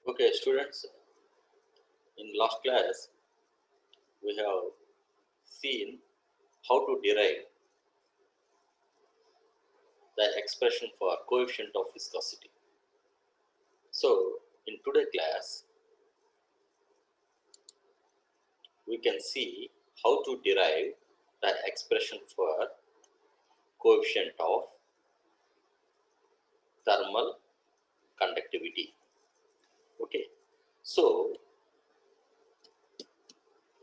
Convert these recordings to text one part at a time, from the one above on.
Okay, students, in last class, we have seen how to derive the expression for coefficient of viscosity. So, in today's class, we can see how to derive the expression for coefficient of thermal conductivity. Okay, so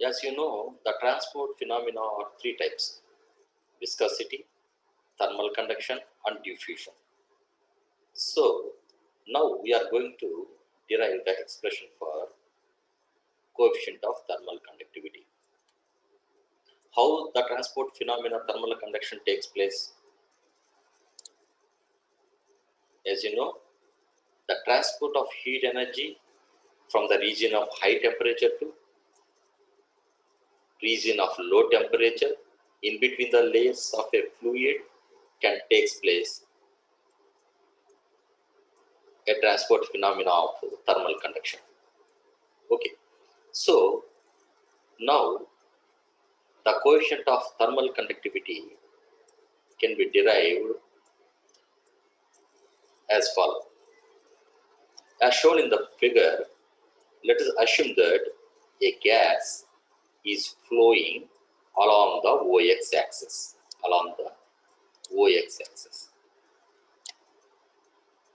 as you know, the transport phenomena are three types: viscosity, thermal conduction, and diffusion. So, now we are going to derive the expression for coefficient of thermal conductivity. How the transport phenomena thermal conduction takes place? As you know, the transport of heat energy from the region of high temperature to region of low temperature in between the layers of a fluid can take place a transport phenomena of thermal conduction. Okay, so now the coefficient of thermal conductivity can be derived as follows. As shown in the figure, let us assume that a gas is flowing along the OX axis,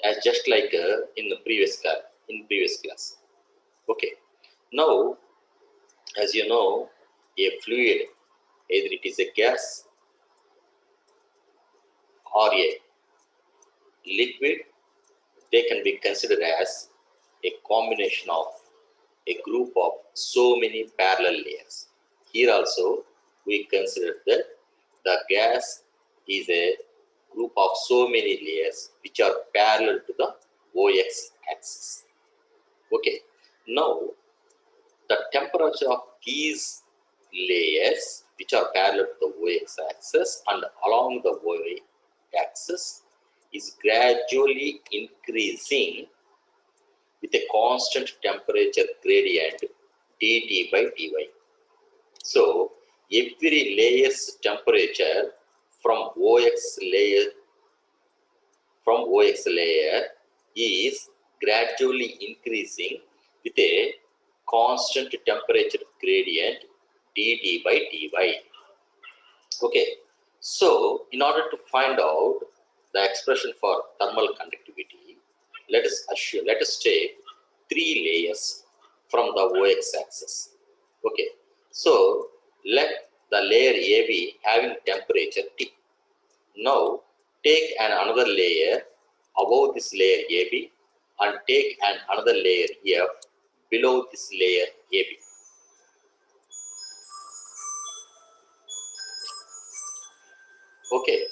as just like in the previous class. Okay. Now, as you know, a fluid, either it is a gas or a liquid, they can be considered as a combination of a group of so many parallel layers. Here also, we consider that the gas is a group of so many layers which are parallel to the OX axis. Okay, now the temperature of these layers which are parallel to the OX axis and along the OY axis is gradually increasing with a constant temperature gradient dT by dy. So every layer's temperature from OX layer is gradually increasing with a constant temperature gradient dT by dy. Okay, so in order to find out the expression for thermal conductivity, let us take three layers from the OX axis. Okay, so let the layer AB having temperature T. Now take another layer above this layer AB and take another layer F below this layer AB. Okay,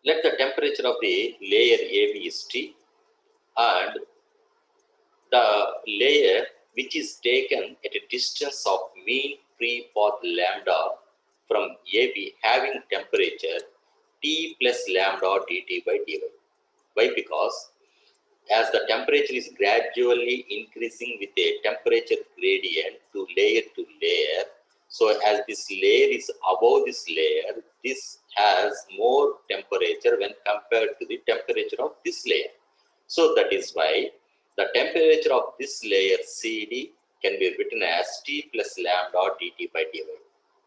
let the temperature of the layer AB is T, and the layer which is taken at a distance of mean free path lambda from AB having temperature T plus lambda dt by dy. Why? Because as the temperature is gradually increasing with a temperature gradient to layer, so as this layer is above this layer, this has more temperature when compared to the temperature of this layer. So that is why the temperature of this layer CD can be written as T plus lambda dt by dy.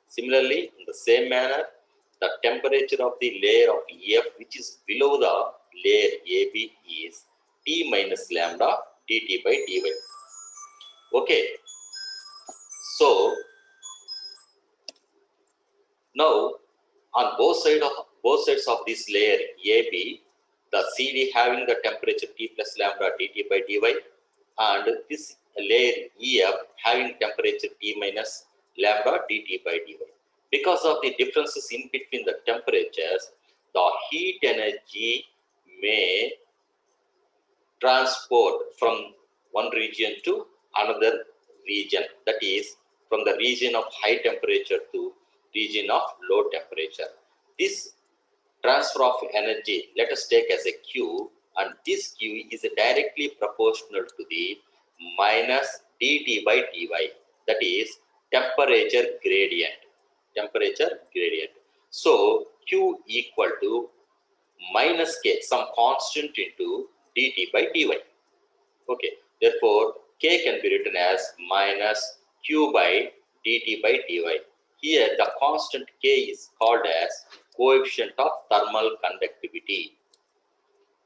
Similarly, in the same manner, the temperature of the layer of F which is below the layer AB is T minus lambda dt by dy. Okay, so now on both sides of this layer AB, the CD having the temperature T plus lambda dt by dy, and this layer EF having temperature T minus lambda dt by dy. Because of the differences in between the temperatures, the heat energy may transport from one region to another region, that is from the region of high temperature to region of low temperature. This transfer of energy, let us take as a Q, and this Q is directly proportional to the minus dt by dy, that is temperature gradient. Temperature gradient. So Q equal to minus K, some constant into dt by dy. Okay, therefore K can be written as minus Q by dt by dy. Here the constant K is called as coefficient of thermal conductivity.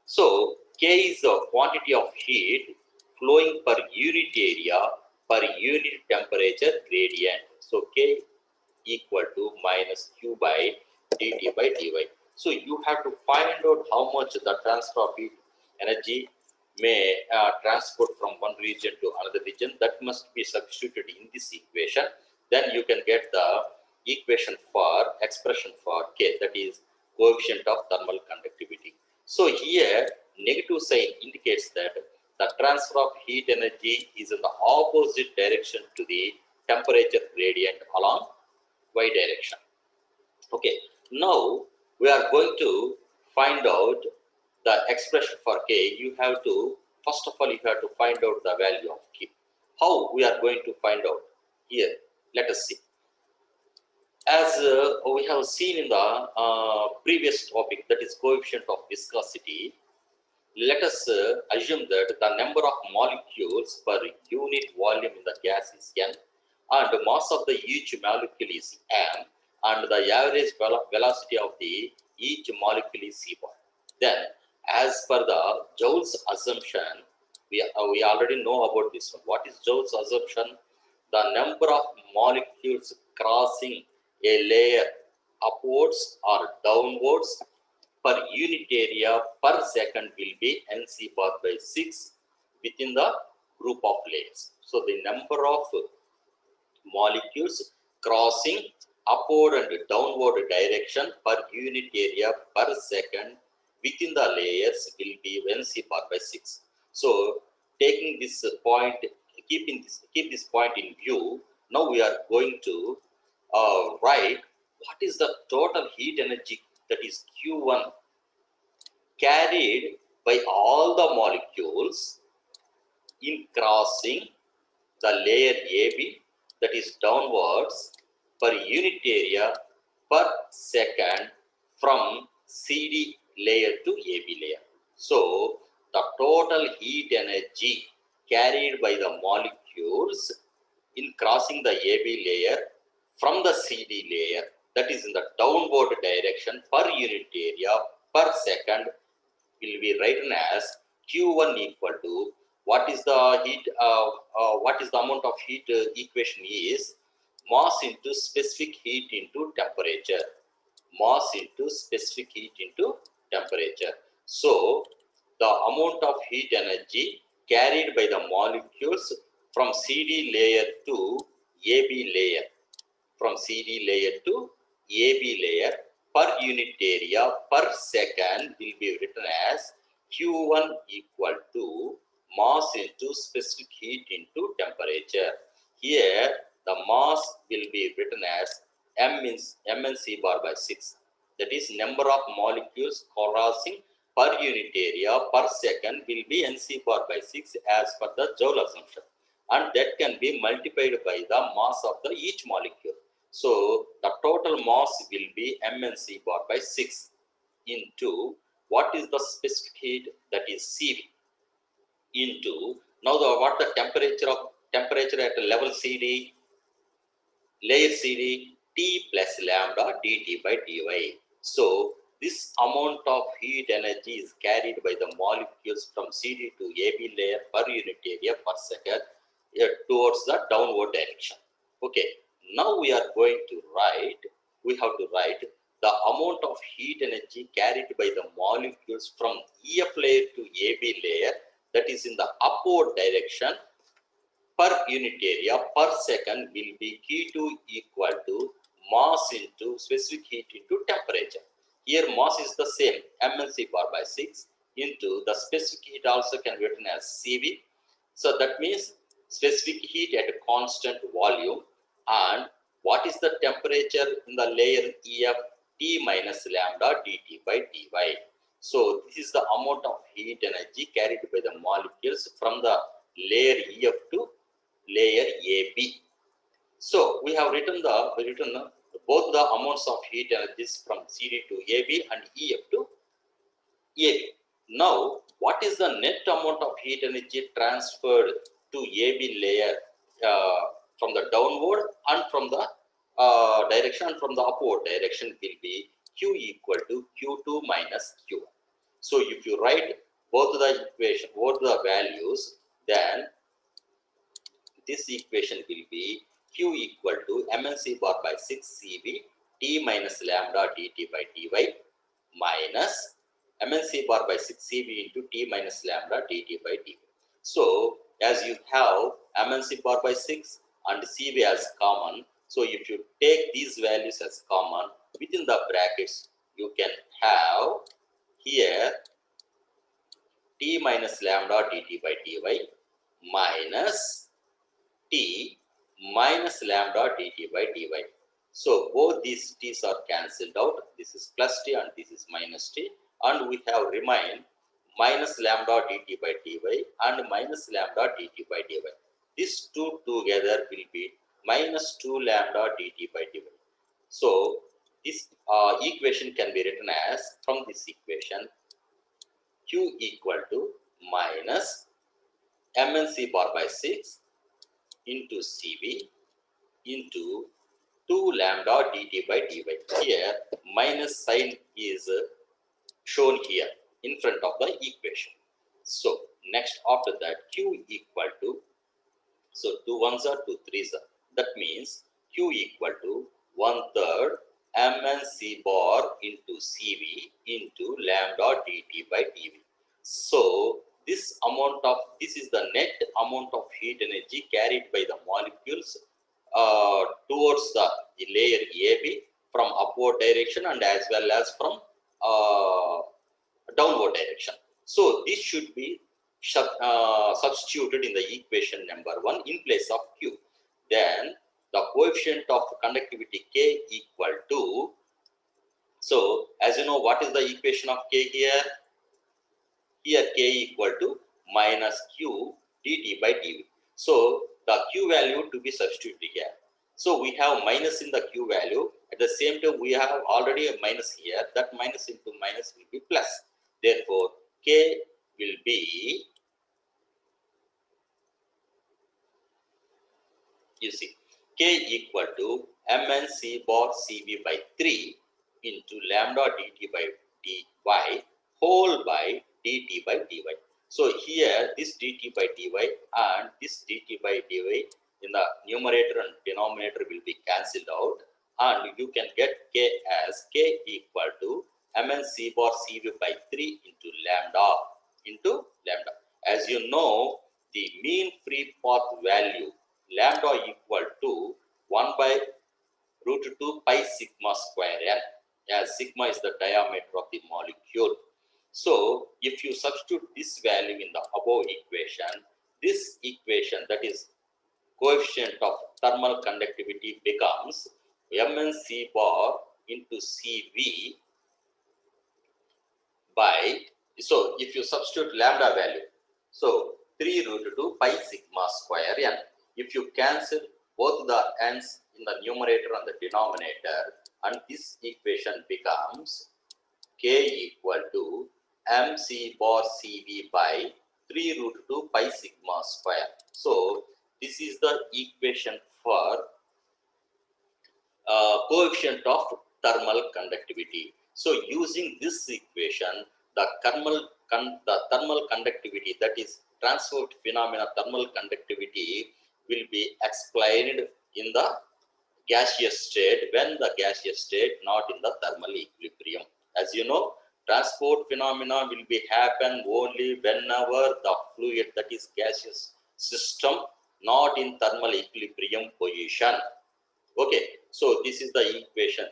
So K is the quantity of heat flowing per unit area per unit temperature gradient. So K equal to minus Q by dt by dy. So you have to find out how much the transfer of heat energy may transport from one region to another region. That must be substituted in this equation. Then you can get the equation for expression for K, that is coefficient of thermal conductivity. So here negative sign indicates that the transfer of heat energy is in the opposite direction to the temperature gradient along y direction. Okay, now we are going to find out the expression for K. You have to, first of all, you have to find out the value of K. How we are going to find out? Here, let us see. As we have seen in the previous topic, that is coefficient of viscosity, let us assume that the number of molecules per unit volume in the gas is n, and the mass of the each molecule is m, and the average velocity of the each molecule is c bar. Then, as per the Joule's assumption, we already know about this one. What is Joule's assumption? The number of molecules crossing a layer upwards or downwards per unit area per second will be nc bar by 6 within the group of layers. So the number of molecules crossing upward and downward direction per unit area per second within the layers will be nc bar by 6. So taking this point, keep this point in view, now we are going to write what is the total heat energy, that is Q1, carried by all the molecules in crossing the layer AB, that is downwards, per unit area per second from CD layer to AB layer. So the total heat energy carried by the molecules in crossing the AB layer from the CD layer, that is in the downward direction per unit area per second, will be written as Q1 equal to what is the heat, what is the amount of heat equation is mass into specific heat into temperature. Mass into specific heat into temperature. So the amount of heat energy carried by the molecules from CD layer to AB layer, from CD layer to AB layer per unit area per second will be written as Q1 equal to mass into specific heat into temperature. Here the mass will be written as m means mnc bar by 6. That is number of molecules crossing per unit area per second will be nc bar by 6 as per the Joule assumption, and that can be multiplied by the mass of the each molecule. So the total mass will be mnc bar by 6 into what is the specific heat, that is CV, into now what the temperature at level CD, layer CD, T plus lambda dt by dy. So this amount of heat energy is carried by the molecules from CD to AB layer per unit area per second towards the downward direction. Okay, now we have to write the amount of heat energy carried by the molecules from EF layer to AB layer, that is in the upward direction per unit area per second, will be Q2 equal to mass into specific heat into temperature. Here mass is the same, mnc bar by 6 into the specific heat also can be written as CV. So that means specific heat at a constant volume, and what is the temperature in the layer EF? T minus lambda dt by dy. So this is the amount of heat energy carried by the molecules from the layer EF to layer AB. So we have written both the amounts of heat energies from CD to AB and EF to AB. Now, what is the net amount of heat energy transferred to AB layer from the downward and from the direction and from the upward direction will be Q equal to Q2 minus Q1. So if you write both the equation, both the values, then this equation will be Q equal to MNC bar by 6 CV T minus lambda dt by dy minus MNC bar by 6 CV into T minus lambda dt by dy. So as you have MNC bar by 6 and CV as common, so if you take these values as common within the brackets, you can have here T minus lambda dt by dy minus T minus lambda dt by dy. So both these t's are cancelled out. This is plus t and this is minus t, and we have remained minus lambda dt by dy and minus lambda dt by dy. These two together will be minus 2 lambda dt by dy. So this equation can be written as, from this equation, Q equal to minus MNC bar by 6 into CV into 2 lambda dt by dy. Here minus sign is shown here in front of the equation. So next after that, Q equal to, so 2 ones are 2 threes are, that means Q equal to 1/3 MNC bar into CV into lambda dt by dV. So this is the net amount of heat energy carried by the molecules towards the layer AB from upward direction and as well as from downward direction. So this should be substituted in the equation number 1 in place of Q. Then the coefficient of conductivity K equal to, so as you know, what is the equation of K here? Here K equal to minus Q dt by dV. So the Q value to be substituted here. So we have minus in the Q value. At the same time, we have already a minus here. That minus into minus will be plus. Therefore, K will be, you see, K equal to MNC bar CV by 3 into lambda dt by dy whole by dt by dy. So here this dt by dy and this dt by dy in the numerator and denominator will be cancelled out, and you can get K as K equal to MNC bar CV by 3 into lambda. As you know, the mean free path value lambda equal to 1 by root 2 pi sigma square n, as sigma is the diameter of the molecule. So if you substitute this value in the above equation, this equation, that is coefficient of thermal conductivity, becomes MNC bar into CV by, so if you substitute lambda value, so 3 root 2 pi sigma square n. If you cancel both the n's in the numerator and the denominator, and this equation becomes K equal to MC bar CV by 3 root 2 pi sigma square. So this is the equation for coefficient of thermal conductivity. So using this equation, the thermal conductivity, that is transport phenomena thermal conductivity, will be explained in the gaseous state, when the gaseous state not in the thermal equilibrium. As you know, transport phenomena will be happen only whenever the fluid, that is gaseous system, not in thermal equilibrium position. Okay, so this is the equation.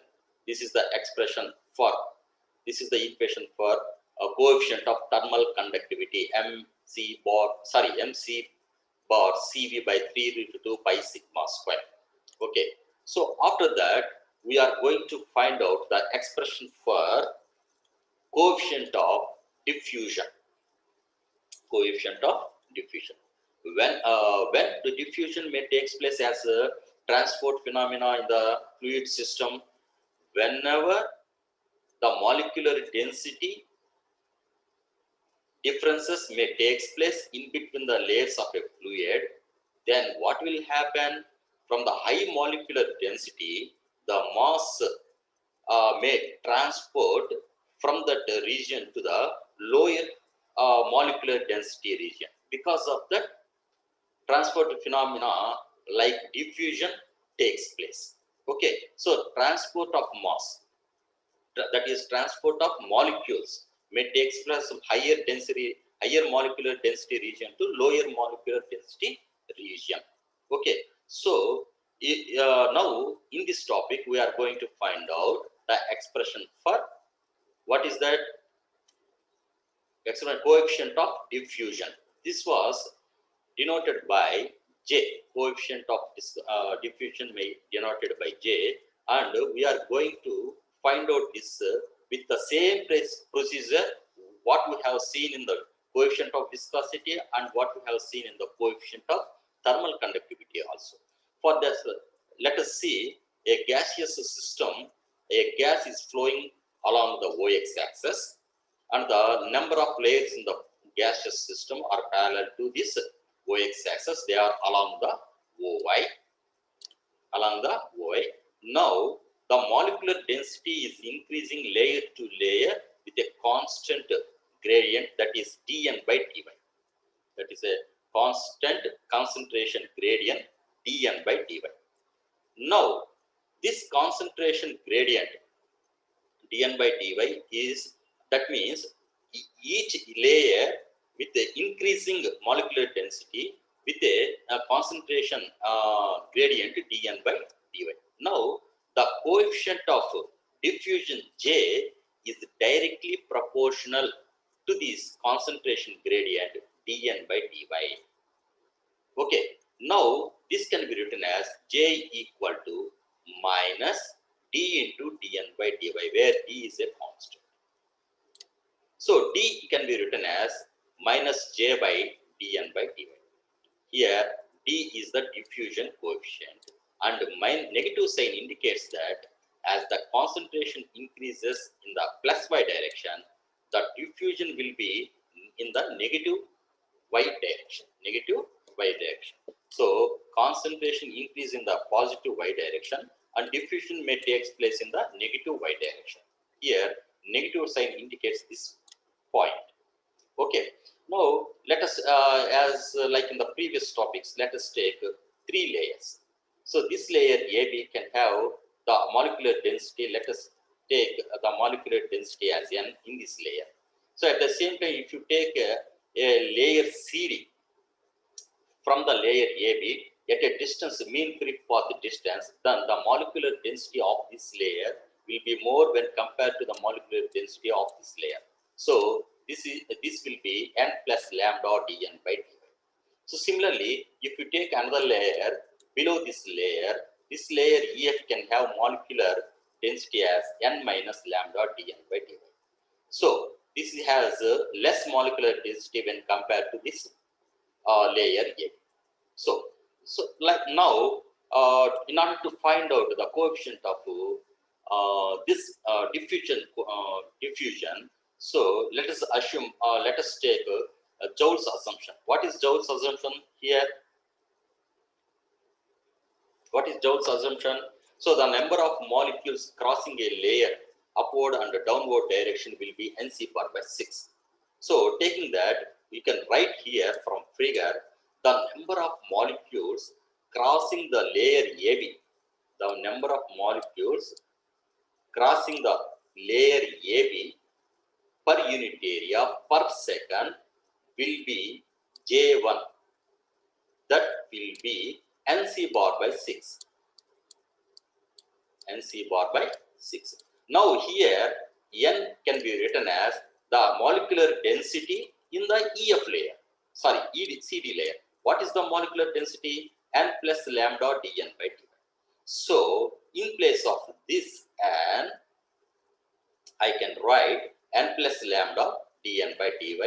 This is the expression for, this is the equation for a coefficient of thermal conductivity MC bar CV by 3 root 2 pi sigma square. Okay, So after that, we are going to find out the expression for coefficient of diffusion. Coefficient of diffusion. When the diffusion may takes place as a transport phenomena in the fluid system, whenever the molecular density differences may takes place in between the layers of a fluid, then what will happen? From the high molecular density, the mass may transport from that region to the lower molecular density region. Because of that, transport phenomena like diffusion takes place. Okay, so transport of mass, that is transport of molecules, may take place from higher molecular density region to lower molecular density region. Okay, so now in this topic we are going to find out the expression for what is that expression coefficient of diffusion. This was denoted by J. Coefficient of diffusion may denoted by J, and we are going to find out this with the same procedure what we have seen in the coefficient of viscosity and what we have seen in the coefficient of thermal conductivity also. For this, let us see a gaseous system. A gas is flowing along the y-axis, and the number of layers in the gaseous system are parallel to this y-axis. They are along the OY. Now, the molecular density is increasing layer to layer with a constant gradient, that is dN by dy. That is a constant concentration gradient dN by dy. Now, this concentration gradient dN by dy is, that means each layer with the increasing molecular density with a concentration gradient dN by dy. Now, the coefficient of diffusion J is directly proportional to this concentration gradient dN by dy. Okay, now this can be written as J equal to minus d into dN by dy, where d is a constant. So d can be written as minus j by dN by dy. Here d is the diffusion coefficient, and my negative sign indicates that as the concentration increases in the plus y direction, the diffusion will be in the negative y direction. So concentration increase in the positive y direction, and diffusion may take place in the negative y direction. Here negative sign indicates this point. Okay, now let us as like in the previous topics, let us take 3 layers. So this layer AB can have the molecular density. Let us take the molecular density as n in this layer. So at the same time, if you take a layer CD from the layer AB at a distance mean free path distance, then the molecular density of this layer will be more when compared to the molecular density of this layer. So this will be n plus lambda dN by dy. So similarly, if you take another layer below this layer EF can have molecular density as n minus lambda dN by dy. So this has less molecular density when compared to this layer A. So like now, in order to find out the coefficient of this diffusion, so let us assume, let us take a Joule's assumption. What is Joule's assumption here? What is Joule's assumption? So the number of molecules crossing a layer upward and downward direction will be Nc bar by 6. So taking that, we can write here from figure the number of molecules crossing the layer AB. The number of molecules crossing the layer AB per unit area per second will be J1. That will be Nc bar by 6. Nc bar by 6. Now here N can be written as the molecular density in the EF layer. Sorry, CD layer. What is the molecular density? N plus lambda dN by dy. So place of this n, I can write n plus lambda dn by dy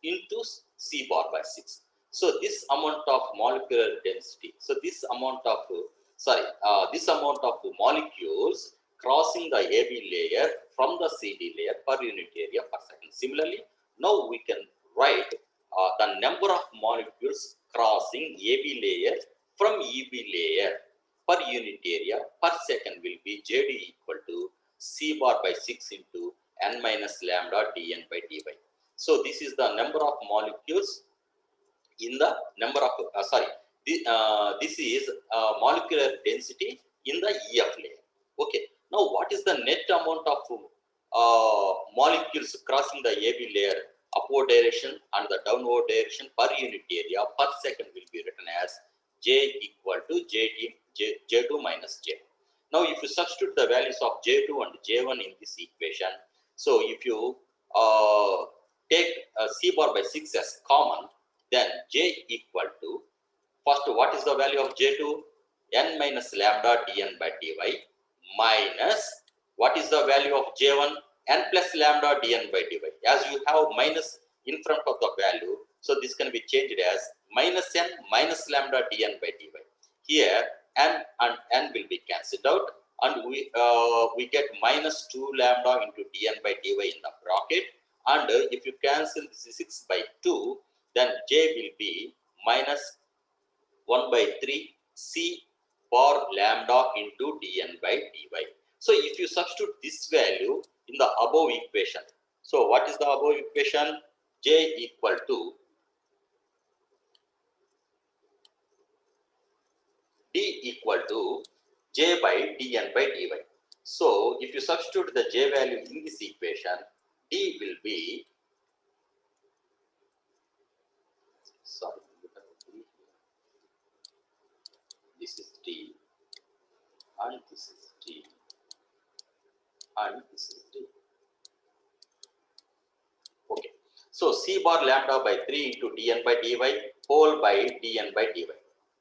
into c bar by 6. So this amount of molecular density, so this amount of molecules crossing the AB layer from the CD layer per unit area per second. Similarly, now we can write the number of molecules crossing AB layer from EB layer per unit area per second will be JD equal to C bar by 6 into n minus lambda dn by dy. So this is the number of molecules in the number of, this is molecular density in the EF layer. Okay. Now what is the net amount of molecules crossing the AB layer upward direction and the downward direction per unit area per second will be written as J equal to J2 minus J. Now if you substitute the values of J2 and J1 in this equation, so if you take C bar by 6 as common, then J equal to, first what is the value of J2? N minus lambda dn by dy minus, what is the value of J1? N plus lambda dn by dy. As you have minus in front of the value, so this can be changed as minus n minus lambda dn by dy. Here n and n will be cancelled out, and we get minus 2 lambda into dn by dy in the bracket, and if you cancel this 6 by 2, then J will be minus 1 by 3 C bar lambda into dn by dy. So if you substitute this value in the above equation, so what is the above equation? J equal to D equal to J by dn by dy. So if you substitute the J value in this equation, D will be, this is D and this is D and this is D. Okay. So C bar lambda by 3 into dn by dy whole by dn by dy.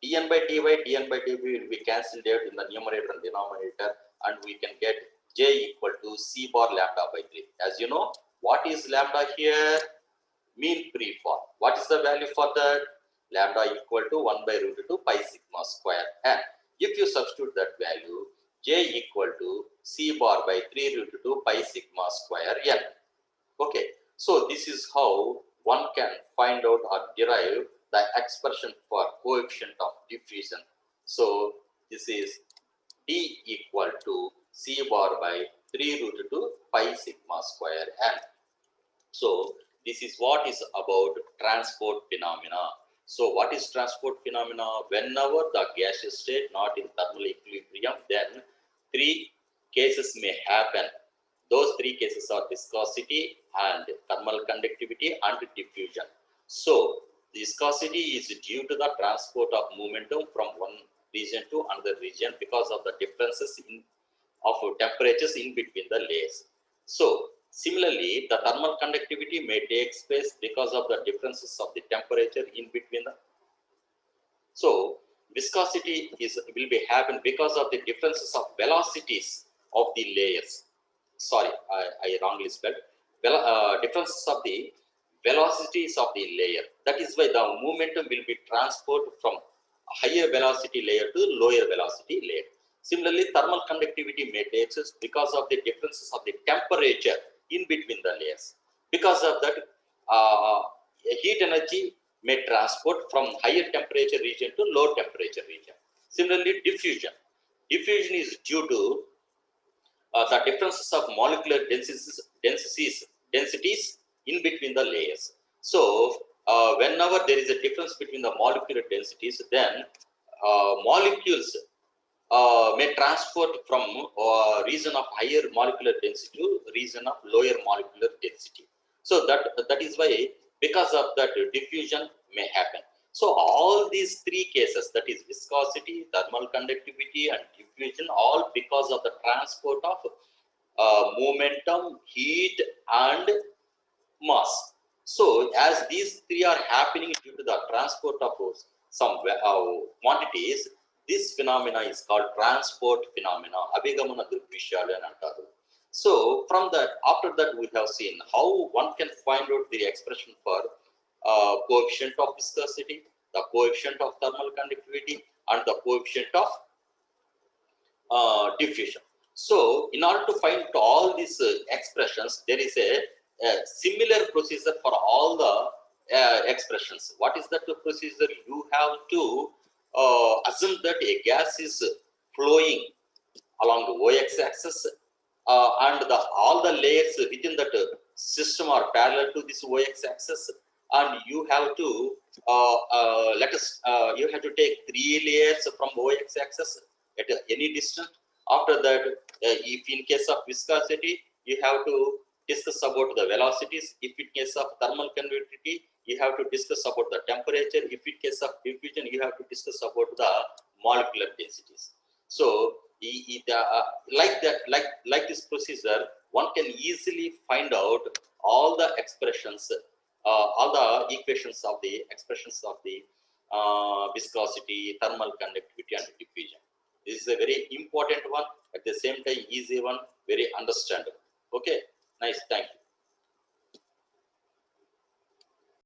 dn by dy, dn by dy will be cancelled out in the numerator and denominator, and we can get J equal to C bar lambda by 3. As you know, what is lambda here? Mean free fall. What is the value for that? Lambda equal to 1 by root 2 pi sigma square n. If you substitute that value, J equal to C bar by 3 root 2 pi sigma square n. Okay. So this is how one can find out or derive the expression for coefficient of diffusion. So this is D equal to C bar by 3 root 2 pi sigma square n. So this is what is about transport phenomena. So what is transport phenomena? Whenever the gaseous state not in thermal equilibrium, then three cases may happen. Those three cases are viscosity and thermal conductivity and diffusion. So viscosity is due to the transport of momentum from one region to another region because of the differences of temperatures in between the layers. So similarly, the thermal conductivity may take place because of the differences of the temperature in between the. So viscosity will be happen because of the differences of velocities of the layers. Sorry, I wrongly spelled. Differences of the velocities of the layer. That is why the momentum will be transported from higher velocity layer to lower velocity layer. Similarly, thermal conductivity may take place because of the differences of the temperature in between the layers. Because of that, heat energy may transport from higher temperature region to low temperature region. Similarly, diffusion. Diffusion is due to the differences of molecular densities in between the layers. So whenever there is a difference between the molecular densities, then molecules may transport from region of higher molecular density to region of lower molecular density. So that is why, because of that, diffusion may happen. So all these three cases, that is viscosity, thermal conductivity and diffusion, all because of the transport of momentum, heat and mass. So as these three are happening due to the transport of some quantities, this phenomena is called transport phenomena. Abhigamana drisyalu అని అంటారు. So from that, after that, we have seen how one can find out the expression for coefficient of viscosity, the coefficient of thermal conductivity, and the coefficient of diffusion. So, in order to find all these expressions, there is a similar procedure for all the expressions. What is that procedure? You have to assume that a gas is flowing along the y-axis, and all the layers within that system are parallel to this y-axis, and you have to you have to take 3 layers from y-axis at any distance. After that, if in case of viscosity, you have to discuss about the velocities. If in case of thermal conductivity, you have to discuss about the temperature. If in case of diffusion, you have to discuss about the molecular densities. So, like that, like this procedure, one can easily find out all the expressions, all the equations of the expressions of the viscosity, thermal conductivity, and diffusion. This is a very important one, at the same time easy one, very understandable. Okay, nice, thank you.